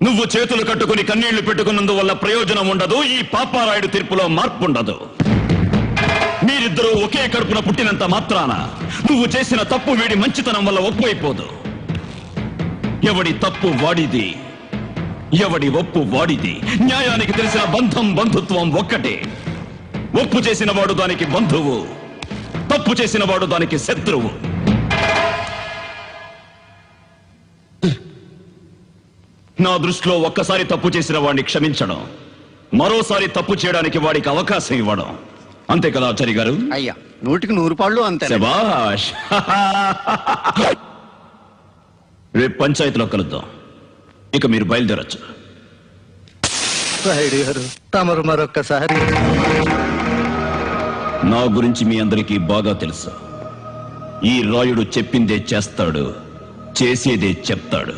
నువ్వు చేతులు కట్టుకుని కన్నీళ్లు పెట్టుకున్నందువల్ల ప్రయోజనం ఉండదు. ఈ పాపారాయుడు తీర్పులో మార్పు ఉండదు. మీరిద్దరూ ఒకే కడుపున పుట్టినంత మాత్రాన నువ్వు చేసిన తప్పు వీడి మంచితనం వల్ల ఒప్పైపోదు. ఎవడి తప్పు వాడిది, ఎవడి ఒప్పు వాడిది. న్యాయానికి తెలిసిన బంధం బంధుత్వం ఒక్కటే. ఒప్పు చేసిన వాడు దానికి బంధువు, తప్పు చేసిన వాడు దానికి శత్రువు. నా దృష్టిలో ఒక్కసారి తప్పు చేసిన వాడిని క్షమించడం, మరోసారి తప్పు చేయడానికి వాడికి అవకాశం ఇవ్వడం. అంతే కదా ఆచారి గారు? అయ్యా, 100కి 100 పాళ్ళు అంతే. శభాష్. రేపు పంచాయతీలో కలుద్దాం. ఇక మీరు బయలుదేరచ్చు. తమరు మరొక్కసారి. నా గురించి మీ అందరికీ బాగా తెలుసు. ఈ రాయుడు చెప్పిందే చేస్తాడు, చేసేదే చెప్తాడు.